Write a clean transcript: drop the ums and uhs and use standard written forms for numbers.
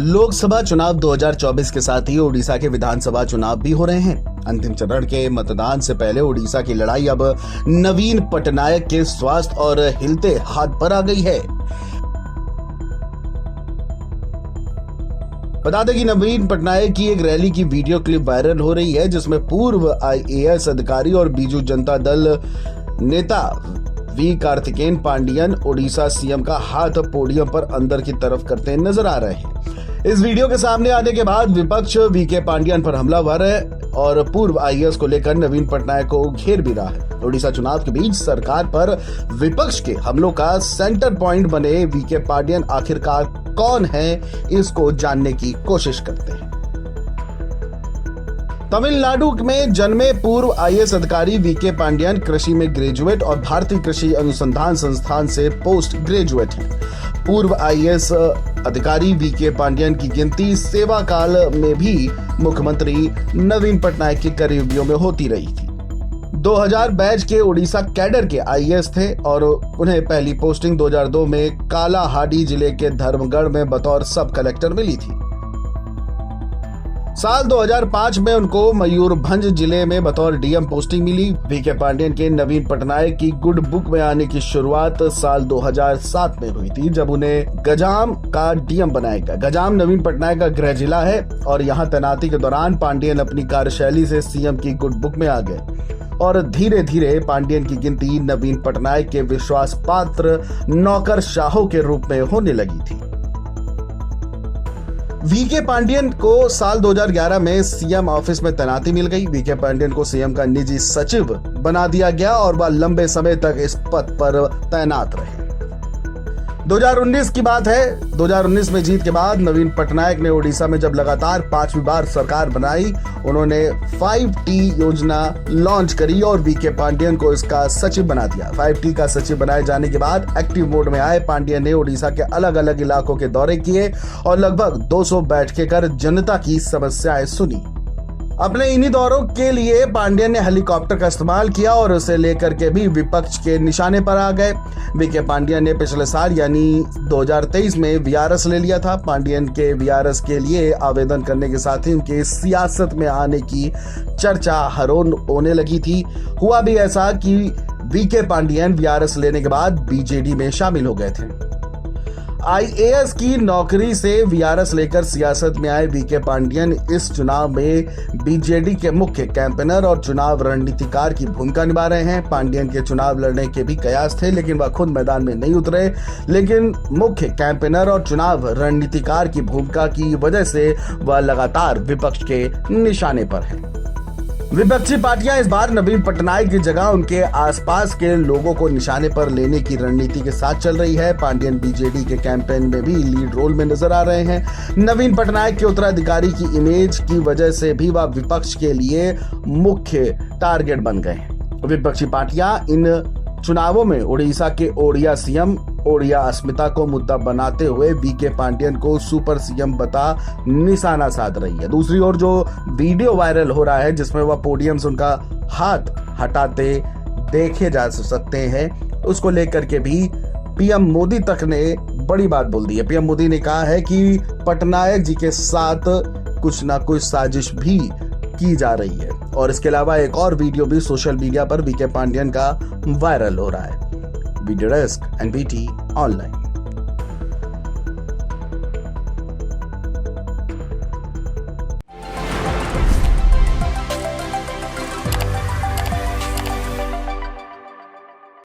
लोकसभा चुनाव 2024 के साथ ही ओडिशा के विधानसभा चुनाव भी हो रहे हैं। अंतिम चरण के मतदान से पहले ओडिशा की लड़ाई अब नवीन पटनायक के स्वास्थ्य और हिलते हाथ पर आ गई है। बता दें कि नवीन पटनायक की एक रैली की वीडियो क्लिप वायरल हो रही है, जिसमें पूर्व IAS अधिकारी और बीजू जनता दल नेता वी कार्तिकेन पांडियन ओडिशा सीएम का हाथ पोडियम पर अंदर की तरफ करते नजर आ रहे हैं। इस वीडियो के सामने आने के बाद विपक्ष वीके पांडियन पर हमलावर है और पूर्व IAS को लेकर नवीन पटनायक को घेर भी रहा है। ओडिशा चुनाव के बीच सरकार पर विपक्ष के हमलों का सेंटर पॉइंट बने वीके पांडियन आखिरकार कौन है, इसको जानने की कोशिश करते हैं। तमिलनाडु में जन्मे पूर्व IAS अधिकारी वीके पांडियन कृषि में ग्रेजुएट और भारतीय कृषि अनुसंधान संस्थान से पोस्ट ग्रेजुएट हैं। पूर्व IAS अधिकारी वीके पांडियन की गिनती सेवा काल में भी मुख्यमंत्री नवीन पटनायक के करीबियों में होती रही थी। 2000 बैच के ओडिशा कैडर के IAS थे और उन्हें पहली पोस्टिंग 2002 में कालाहांडी जिले के धर्मगढ़ में बतौर सब कलेक्टर मिली थी। साल 2005 में उनको मयूरभंज जिले में बतौर DM पोस्टिंग मिली। वीके पांडियन के नवीन पटनायक की गुड बुक में आने की शुरुआत साल 2007 में हुई थी, जब उन्हें गजाम का DM बनाया गया। गजाम नवीन पटनायक का गृह जिला है और यहाँ तैनाती के दौरान पांडियन अपनी कार्यशैली से CM की गुड बुक में आ गए और धीरे धीरे पांडियन की गिनती नवीन पटनायक के विश्वास पात्र नौकरशाहों के रूप में होने लगी थी। वीके पांडियन को साल 2011 में CM ऑफिस में तैनाती मिल गई। वीके पांडियन को CM का निजी सचिव बना दिया गया और वह लंबे समय तक इस पद पर तैनात रहे। 2019 की बात है। 2019 में जीत के बाद नवीन पटनायक ने ओडिशा में जब लगातार 5वीं बार सरकार बनाई, उन्होंने 5T योजना लॉन्च करी और वीके पांडियन को इसका सचिव बना दिया। 5T का सचिव बनाए जाने के बाद एक्टिव मोड में आए पांडियन ने ओडिशा के अलग अलग इलाकों के दौरे किए और लगभग 200 बैठकें कर जनता की समस्याएं सुनी। अपने इन्हीं दौरों के लिए पांडियन ने हेलीकॉप्टर का इस्तेमाल किया और उसे लेकर के भी विपक्ष के निशाने पर आ गए। वीके पांडियन ने पिछले साल यानी 2023 में VRS ले लिया था। पांडियन के VRS के लिए आवेदन करने के साथ ही उनके सियासत में आने की चर्चा हर ओर होने लगी थी। हुआ भी ऐसा कि वीके पांडियन VRS लेने के बाद BJD में शामिल हो गए थे। IAS की नौकरी से VRS लेकर सियासत में आए वीके पांडियन इस चुनाव में BJD के मुख्य कैंपेनर और चुनाव रणनीतिकार की भूमिका निभा रहे हैं। पांडियन के चुनाव लड़ने के भी कयास थे, लेकिन वह खुद मैदान में नहीं उतरे। लेकिन मुख्य कैंपेनर और चुनाव रणनीतिकार की भूमिका की वजह से वह लगातार विपक्ष के निशाने पर है। विपक्षी पार्टियां इस बार नवीन पटनायक की जगह उनके आसपास के लोगों को निशाने पर लेने की रणनीति के साथ चल रही है। पांडियन BJD के कैंपेन में भी लीड रोल में नजर आ रहे हैं। नवीन पटनायक के उत्तराधिकारी की इमेज की वजह से भी वह विपक्ष के लिए मुख्य टारगेट बन गए हैं। विपक्षी पार्टियां इन चुनावों में ओडिशा के ओडिया CM ओडिया अस्मिता को मुद्दा बनाते हुए वीके पांडियन को सुपर CM बता निशाना साध रही है। दूसरी ओर जो वीडियो वायरल हो रहा है, जिसमें वह पोडियम से उनका हाथ हटाते देखे जा सकते हैं, उसको लेकर के भी PM मोदी तक ने बड़ी बात बोल दी है। PM मोदी ने कहा है कि पटनायक जी के साथ कुछ ना कुछ साजिश भी की जा रही है और इसके अलावा एक और वीडियो भी सोशल मीडिया पर वीके पांडियन का वायरल हो रहा है। Video desk NBT online.